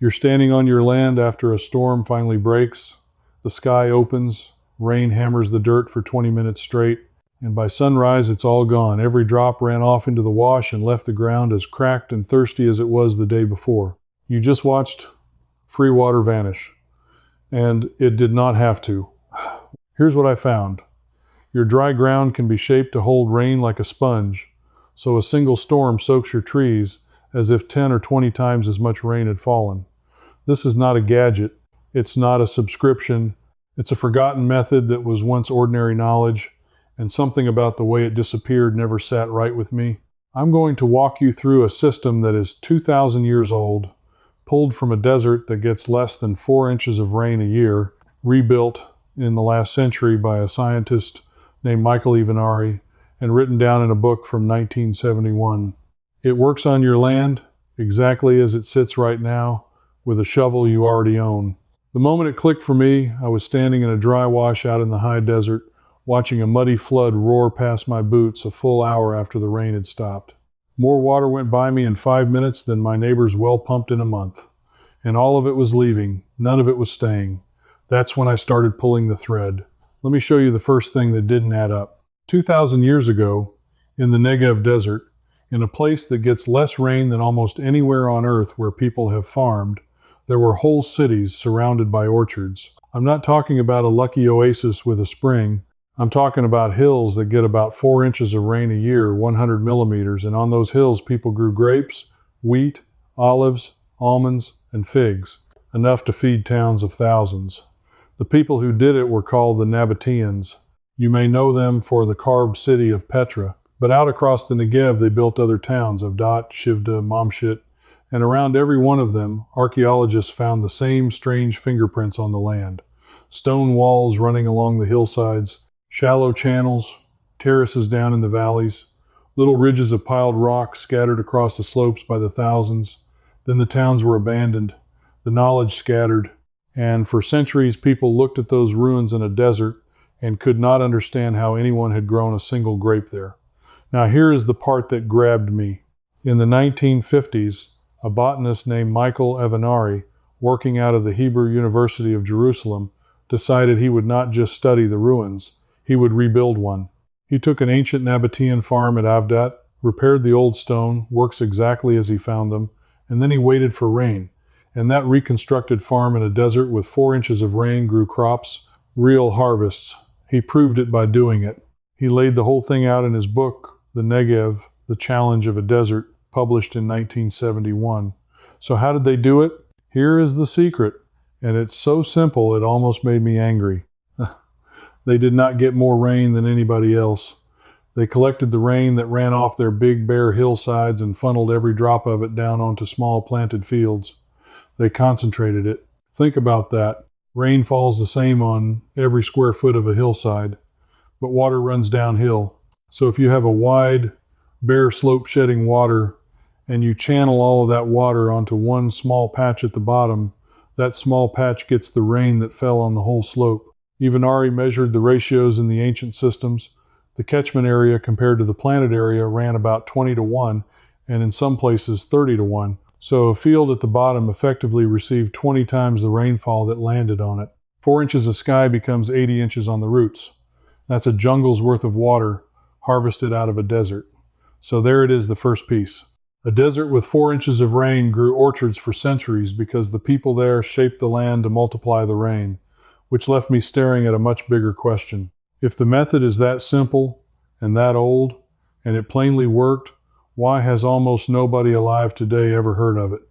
You're standing on your land after a storm finally breaks. The sky opens, rain hammers the dirt for 20 minutes straight, and by sunrise it's all gone. Every drop ran off into the wash and left the ground as cracked and thirsty as it was the day before. You just watched free water vanish, and it did not have to. Here's what I found. Your dry ground can be shaped to hold rain like a sponge, so a single storm soaks your trees as if 10 or 20 times as much rain had fallen. This is not a gadget. It's not a subscription. It's a forgotten method that was once ordinary knowledge, and something about the way it disappeared never sat right with me. I'm going to walk you through a system that is 2,000 years old, pulled from a desert that gets less than 4 inches of rain a year, rebuilt in the last century by a scientist named Michael Evenari, and written down in a book from 1971. It works on your land exactly as it sits right now, with a shovel you already own. The moment it clicked for me, I was standing in a dry wash out in the high desert, watching a muddy flood roar past my boots a full hour after the rain had stopped. More water went by me in 5 minutes than my neighbor's well pumped in a month. And all of it was leaving. None of it was staying. That's when I started pulling the thread. Let me show you the first thing that didn't add up. 2,000 years ago, in the Negev desert, in a place that gets less rain than almost anywhere on earth where people have farmed, there were whole cities surrounded by orchards. I'm not talking about a lucky oasis with a spring. I'm talking about hills that get about 4 inches of rain a year, 100 millimeters, and on those hills people grew grapes, wheat, olives, almonds, and figs, enough to feed towns of thousands. The people who did it were called the Nabateans. You may know them for the carved city of Petra, but out across the Negev they built other towns of Avdat, Shivda, Mamshit, and around every one of them, archaeologists found the same strange fingerprints on the land. Stone walls running along the hillsides, shallow channels, terraces down in the valleys, little ridges of piled rock scattered across the slopes by the thousands. Then the towns were abandoned, the knowledge scattered, and for centuries people looked at those ruins in a desert and could not understand how anyone had grown a single grape there. Now here is the part that grabbed me. In the 1950s, a botanist named Michael Evenari, working out of the Hebrew University of Jerusalem, decided he would not just study the ruins, he would rebuild one. He took an ancient Nabatean farm at Avdat, repaired the old stone, works exactly as he found them, and then he waited for rain. And that reconstructed farm in a desert with 4 inches of rain grew crops, real harvests. He proved it by doing it. He laid the whole thing out in his book, The Negev, The Challenge of a Desert, published in 1971. So how did they do it? Here is the secret, and it's so simple it almost made me angry. They did not get more rain than anybody else. They collected the rain that ran off their big bare hillsides and funneled every drop of it down onto small planted fields. They concentrated it. Think about that. Rain falls the same on every square foot of a hillside, but water runs downhill. So if you have a wide, bare slope shedding water, and you channel all of that water onto one small patch at the bottom, that small patch gets the rain that fell on the whole slope. Evenari measured the ratios in the ancient systems. The catchment area compared to the planted area ran about 20 to 1, and in some places 30 to 1. So a field at the bottom effectively received 20 times the rainfall that landed on it. 4 inches of sky becomes 80 inches on the roots. That's a jungle's worth of water harvested out of a desert. So there it is, the first piece. A desert with 4 inches of rain grew orchards for centuries because the people there shaped the land to multiply the rain, which left me staring at a much bigger question. If the method is that simple and that old, and it plainly worked, why has almost nobody alive today ever heard of it?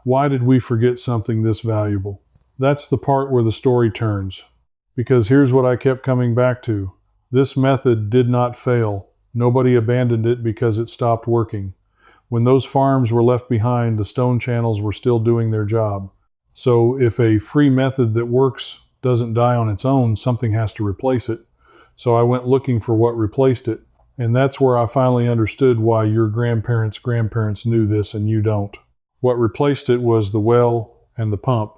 Why did we forget something this valuable? That's the part where the story turns. Because here's what I kept coming back to. This method did not fail. Nobody abandoned it because it stopped working. When those farms were left behind, the stone channels were still doing their job. So if a free method that works doesn't die on its own, something has to replace it. So I went looking for what replaced it. And that's where I finally understood why your grandparents knew this and you don't. What replaced it was the well and the pump.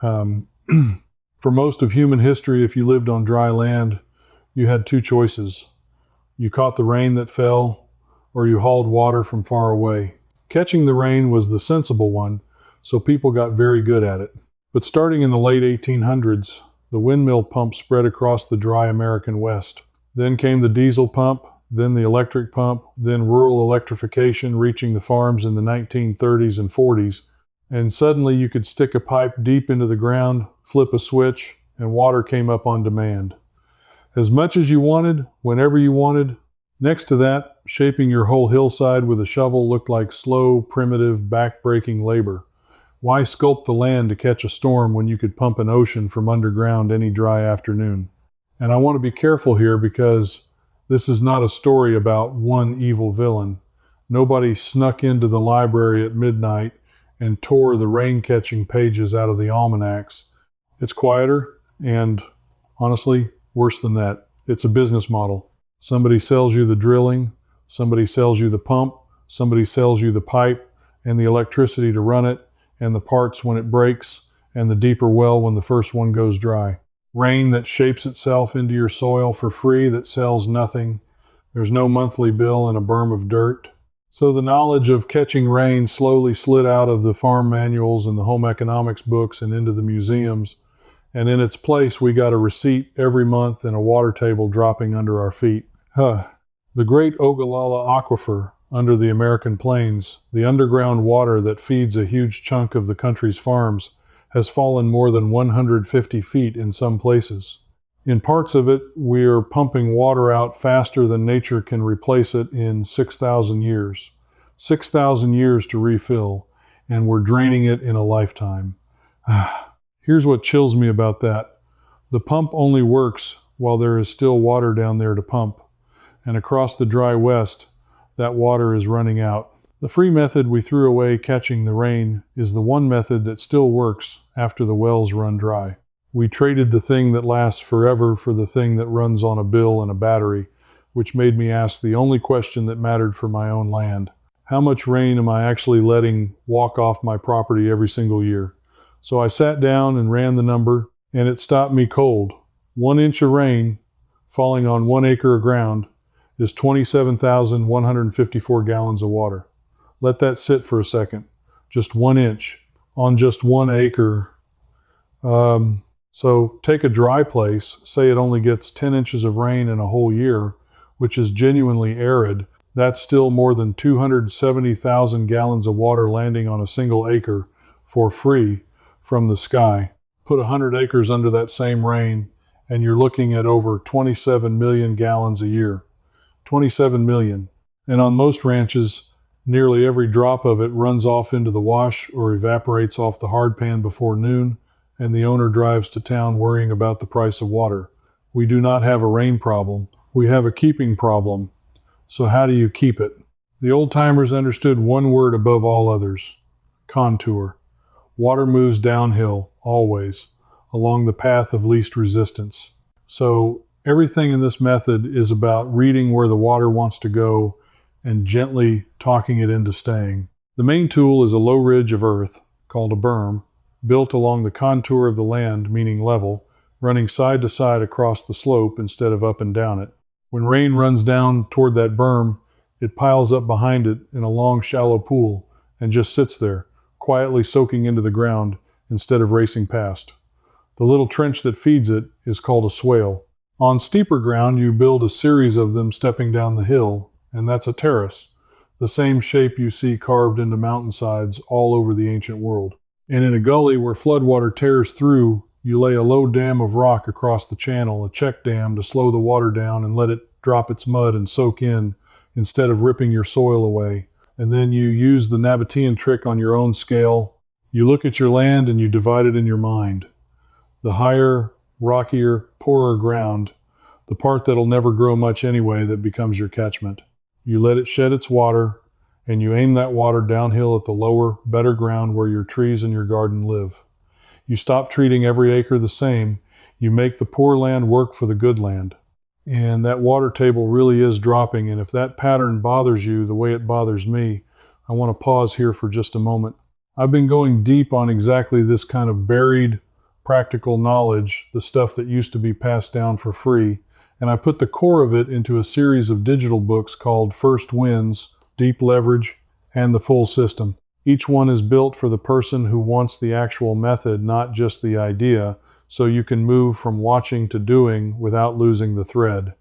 For most of human history, if you lived on dry land, you had two choices. You caught the rain that fell, or you hauled water from far away. Catching the rain was the sensible one, so people got very good at it. But starting in the late 1800s, the windmill pump spread across the dry American West. Then came the diesel pump, then the electric pump, then rural electrification reaching the farms in the 1930s and 40s, and suddenly you could stick a pipe deep into the ground, flip a switch, and water came up on demand. As much as you wanted, whenever you wanted. Next to that, shaping your whole hillside with a shovel looked like slow, primitive, back-breaking labor. Why sculpt the land to catch a storm when you could pump an ocean from underground any dry afternoon? And I want to be careful here because this is not a story about one evil villain. Nobody snuck into the library at midnight and tore the rain-catching pages out of the almanacs. It's quieter and, honestly, worse than that. It's a business model. Somebody sells you the drilling, somebody sells you the pump, somebody sells you the pipe and the electricity to run it, and the parts when it breaks, and the deeper well when the first one goes dry. Rain that shapes itself into your soil for free that sells nothing. There's no monthly bill and a berm of dirt. So the knowledge of catching rain slowly slid out of the farm manuals and the home economics books and into the museums, and in its place we got a receipt every month and a water table dropping under our feet. The great Ogallala Aquifer under the American plains, the underground water that feeds a huge chunk of the country's farms, has fallen more than 150 feet in some places. In parts of it, we are pumping water out faster than nature can replace it in 6,000 years. 6,000 years to refill, and we're draining it in a lifetime. Here's what chills me about that. The pump only works while there is still water down there to pump, and across the dry west, that water is running out. The free method we threw away catching the rain is the one method that still works after the wells run dry. We traded the thing that lasts forever for the thing that runs on a bill and a battery, which made me ask the only question that mattered for my own land. How much rain am I actually letting walk off my property every single year? So I sat down and ran the number, and it stopped me cold. 1 inch of rain falling on 1 acre of ground is 27,154 gallons of water. Let that sit for a second. Just 1 inch on just 1 acre. So take a dry place, say it only gets 10 inches of rain in a whole year, which is genuinely arid. That's still more than 270,000 gallons of water landing on a single acre for free from the sky. Put 100 acres under that same rain, and you're looking at over 27 million gallons a year. 27 million. And on most ranches, nearly every drop of it runs off into the wash or evaporates off the hardpan before noon, and the owner drives to town worrying about the price of water. We do not have a rain problem. We have a keeping problem. So how do you keep it? The old-timers understood one word above all others: contour. Water moves downhill, always, along the path of least resistance. So everything in this method is about reading where the water wants to go and gently talking it into staying. The main tool is a low ridge of earth, called a berm, built along the contour of the land, meaning level, running side to side across the slope instead of up and down it. When rain runs down toward that berm, it piles up behind it in a long, shallow pool and just sits there, quietly soaking into the ground instead of racing past. The little trench that feeds it is called a swale. On steeper ground, you build a series of them stepping down the hill, and that's a terrace, the same shape you see carved into mountainsides all over the ancient world. And in a gully where floodwater tears through, you lay a low dam of rock across the channel, a check dam to slow the water down and let it drop its mud and soak in instead of ripping your soil away. And then you use the Nabatean trick on your own scale. You look at your land and you divide it in your mind. The higher, rockier, poorer ground, the part that'll never grow much anyway, that becomes your catchment. You let it shed its water, and you aim that water downhill at the lower, better ground where your trees and your garden live. You stop treating every acre the same. You make the poor land work for the good land. And that water table really is dropping, and if that pattern bothers you the way it bothers me, I want to pause here for just a moment. I've been going deep on exactly this kind of buried practical knowledge, the stuff that used to be passed down for free, and I put the core of it into a series of digital books called First Winds, Deep Leverage, and The Full System. Each one is built for the person who wants the actual method, not just the idea, so you can move from watching to doing without losing the thread.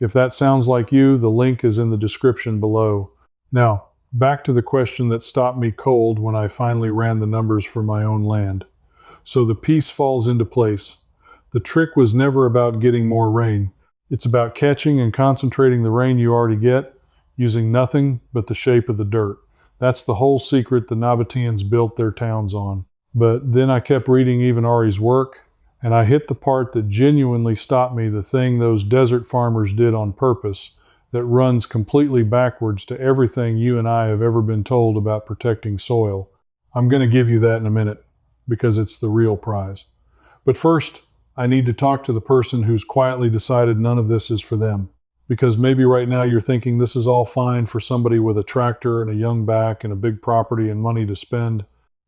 If that sounds like you, the link is in the description below. Now, back to the question that stopped me cold when I finally ran the numbers for my own land. So the piece falls into place. The trick was never about getting more rain. It's about catching and concentrating the rain you already get, using nothing but the shape of the dirt. That's the whole secret the Nabateans built their towns on. But then I kept reading Evenari's work, and I hit the part that genuinely stopped me, the thing those desert farmers did on purpose, that runs completely backwards to everything you and I have ever been told about protecting soil. I'm going to give you that in a minute, because it's the real prize. But first, I need to talk to the person who's quietly decided none of this is for them. Because maybe right now you're thinking this is all fine for somebody with a tractor and a young back and a big property and money to spend.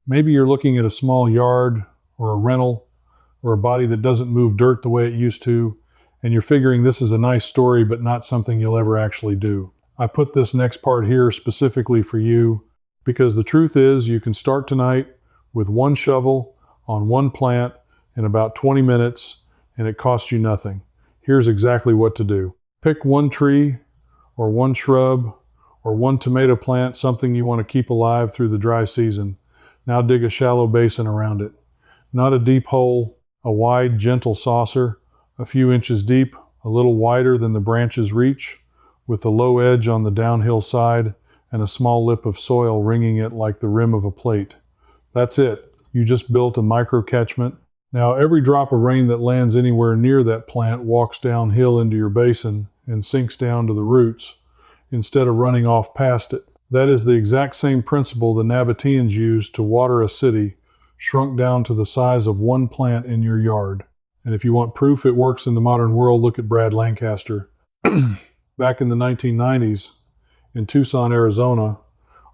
Maybe you're looking at a small yard or a rental or a body that doesn't move dirt the way it used to, and you're figuring this is a nice story but not something you'll ever actually do. I put this next part here specifically for you because the truth is you can start tonight with one shovel on one plant in about 20 minutes and it costs you nothing. Here's exactly what to do. Pick one tree or one shrub or one tomato plant, something you want to keep alive through the dry season. Now dig a shallow basin around it. Not a deep hole, a wide, gentle saucer, a few inches deep, a little wider than the branches reach, with the low edge on the downhill side and a small lip of soil ringing it like the rim of a plate. That's it. You just built a micro catchment. Now every drop of rain that lands anywhere near that plant walks downhill into your basin and sinks down to the roots instead of running off past it. That is the exact same principle the Nabateans used to water a city, shrunk down to the size of one plant in your yard. And if you want proof it works in the modern world, look at Brad Lancaster. Back in the 1990s, in Tucson, Arizona,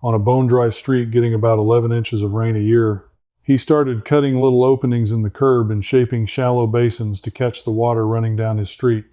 on a bone-dry street getting about 11 inches of rain a year, he started cutting little openings in the curb and shaping shallow basins to catch the water running down his street,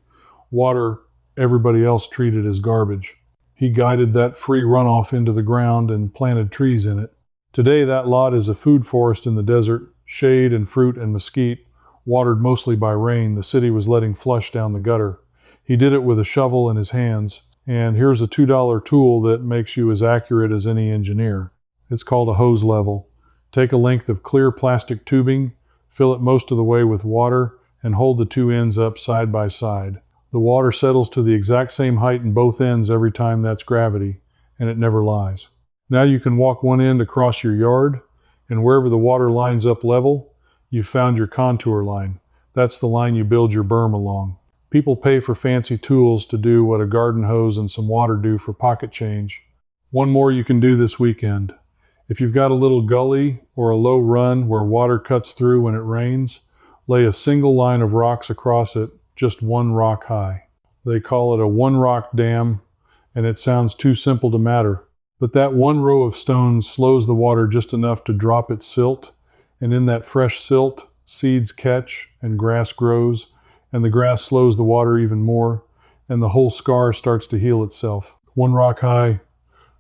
water everybody else treated as garbage. He guided that free runoff into the ground and planted trees in it. Today that lot is a food forest in the desert, shade and fruit and mesquite, watered mostly by rain the city was letting flush down the gutter. He did it with a shovel in his hands, and here's a $2 tool that makes you as accurate as any engineer. It's called a hose level. Take a length of clear plastic tubing, fill it most of the way with water, and hold the two ends up side by side. The water settles to the exact same height in both ends every time that's gravity, and it never lies. Now you can walk one end across your yard, and wherever the water lines up level, you've found your contour line. That's the line you build your berm along. People pay for fancy tools to do what a garden hose and some water do for pocket change. One more you can do this weekend. If you've got a little gully or a low run where water cuts through when it rains, lay a single line of rocks across it, just one rock high. They call it a one-rock dam, and it sounds too simple to matter. But that one row of stones slows the water just enough to drop its silt, and in that fresh silt, seeds catch and grass grows, and the grass slows the water even more, and the whole scar starts to heal itself. One rock high,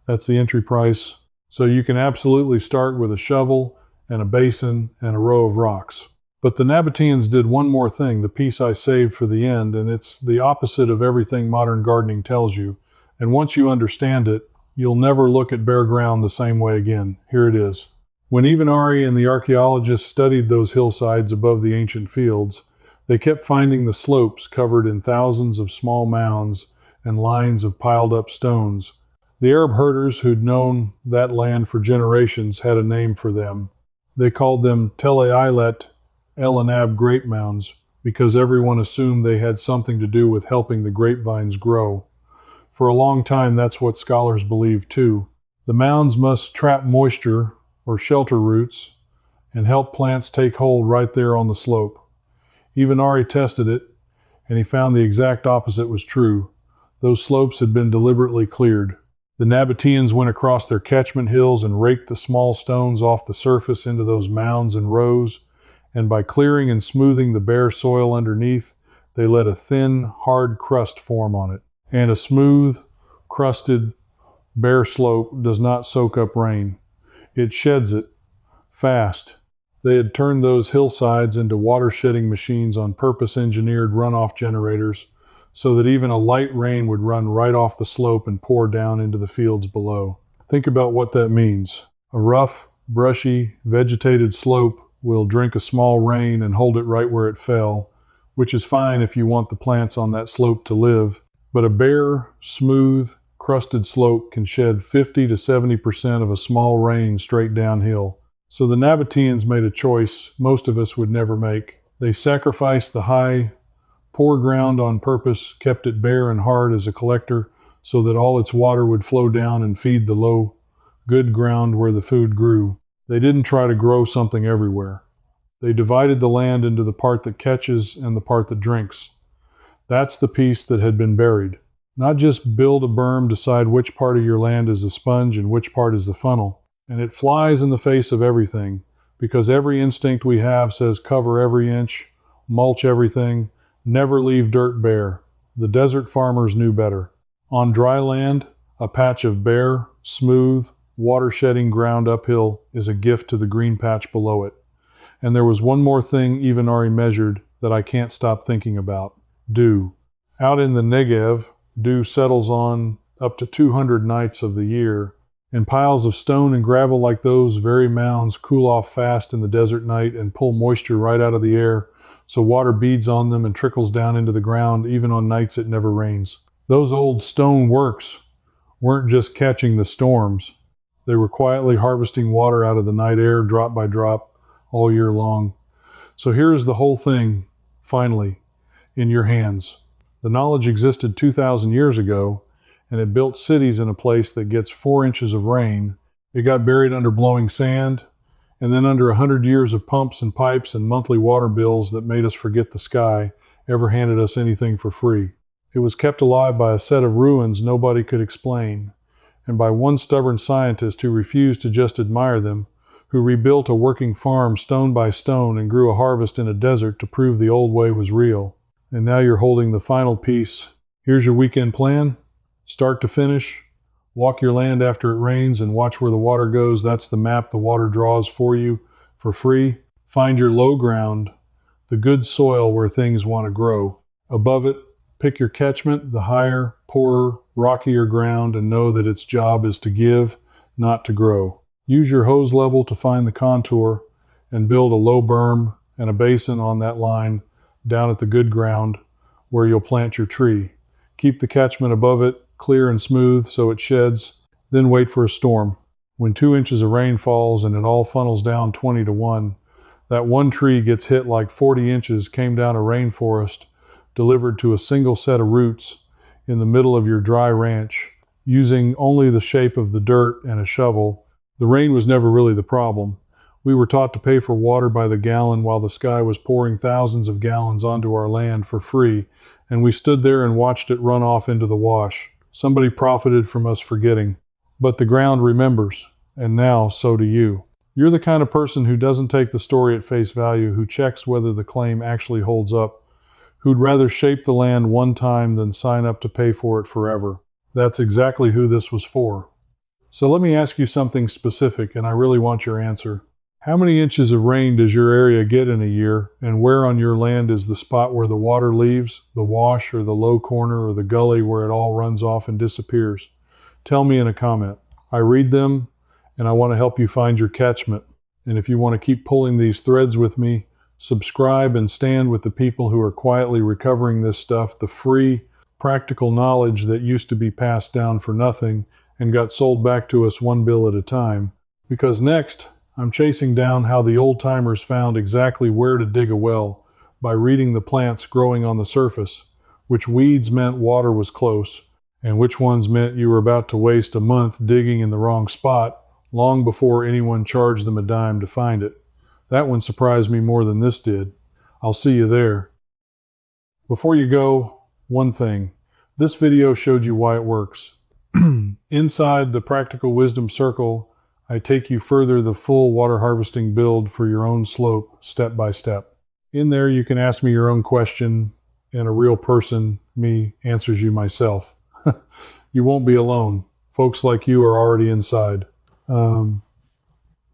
that's the entry price. So you can absolutely start with a shovel and a basin and a row of rocks. But the Nabateans did one more thing, the piece I saved for the end, and it's the opposite of everything modern gardening tells you. And once you understand it, you'll never look at bare ground the same way again. Here it is. When Evenari and the archaeologists studied those hillsides above the ancient fields, they kept finding the slopes covered in thousands of small mounds and lines of piled up stones. The Arab herders who'd known that land for generations had a name for them. They called them Tel Eilat El Anab grape mounds because everyone assumed they had something to do with helping the grapevines grow. For a long time, that's what scholars believed too. The mounds must trap moisture or shelter roots and help plants take hold right there on the slope. Evenari tested it, and he found the exact opposite was true. Those slopes had been deliberately cleared. The Nabateans went across their catchment hills and raked the small stones off the surface into those mounds and rows, and by clearing and smoothing the bare soil underneath, they let a thin, hard crust form on it. And a smooth, crusted, bare slope does not soak up rain. It sheds it fast. They had turned those hillsides into water-shedding machines on purpose engineered runoff generators so that even a light rain would run right off the slope and pour down into the fields below. Think about what that means. A rough, brushy, vegetated slope will drink a small rain and hold it right where it fell, which is fine if you want the plants on that slope to live, but a bare, smooth, crusted slope can shed 50 to 70% of a small rain straight downhill. So the Nabateans made a choice most of us would never make. They sacrificed the high, poor ground on purpose, kept it bare and hard as a collector so that all its water would flow down and feed the low, good ground where the food grew. They didn't try to grow something everywhere. They divided the land into the part that catches and the part that drinks. That's the piece that had been buried. Not just build a berm, decide which part of your land is the sponge and which part is the funnel. And it flies in the face of everything, because every instinct we have says cover every inch, mulch everything, never leave dirt bare. The desert farmers knew better. On dry land, a patch of bare, smooth, water-shedding ground uphill is a gift to the green patch below it. And there was one more thing Evenari measured that I can't stop thinking about. Dew. Out in the Negev, dew settles on up to 200 nights of the year, and piles of stone and gravel like those very mounds cool off fast in the desert night and pull moisture right out of the air, so water beads on them and trickles down into the ground even on nights it never rains. Those old stone works weren't just catching the storms. They were quietly harvesting water out of the night air drop by drop all year long. So here's the whole thing, finally, in your hands. The knowledge existed 2,000 years ago, and it built cities in a place that gets 4 inches of rain. It got buried under blowing sand, and then under 100 years of pumps and pipes and monthly water bills that made us forget the sky ever handed us anything for free. It was kept alive by a set of ruins nobody could explain, and by one stubborn scientist who refused to just admire them, who rebuilt a working farm stone by stone and grew a harvest in a desert to prove the old way was real. And now you're holding the final piece. Here's your weekend plan. Start to finish, walk your land after it rains and watch where the water goes. That's the map the water draws for you for free. Find your low ground, the good soil where things want to grow. Above it, pick your catchment, the higher, poorer, rockier ground, and know that its job is to give, not to grow. Use your hose level to find the contour and build a low berm and a basin on that line down at the good ground where you'll plant your tree. Keep the catchment above it clear and smooth so it sheds, then wait for a storm. When 2 inches of rain falls and it all funnels down 20 to 1, that one tree gets hit like 40 inches came down a rainforest, delivered to a single set of roots in the middle of your dry ranch, using only the shape of the dirt and a shovel. The rain was never really the problem. We were taught to pay for water by the gallon while the sky was pouring thousands of gallons onto our land for free, and we stood there and watched it run off into the wash. Somebody profited from us forgetting. But the ground remembers, and now so do you. You're the kind of person who doesn't take the story at face value, who checks whether the claim actually holds up, who'd rather shape the land one time than sign up to pay for it forever. That's exactly who this was for. So let me ask you something specific, and I really want your answer. How many inches of rain does your area get in a year, and where on your land is the spot where the water leaves, the wash or the low corner or the gully where it all runs off and disappears? Tell me in a comment. I read them, and I want to help you find your catchment. And if you want to keep pulling these threads with me, subscribe and stand with the people who are quietly recovering this stuff, the free, practical knowledge that used to be passed down for nothing and got sold back to us one bill at a time. Because next, I'm chasing down how the old-timers found exactly where to dig a well by reading the plants growing on the surface, which weeds meant water was close, and which ones meant you were about to waste a month digging in the wrong spot long before anyone charged them a dime to find it. That one surprised me more than this did. I'll see you there. Before you go, one thing. This video showed you why it works. Inside the Practical Wisdom Circle, I take you further the full water harvesting build for your own slope, step by step. In there, you can ask me your own question, and a real person, me, answers you myself. You won't be alone. Folks like you are already inside.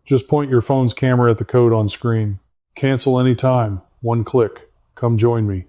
Just point your phone's camera at the code on screen. Cancel anytime. One click. Come join me.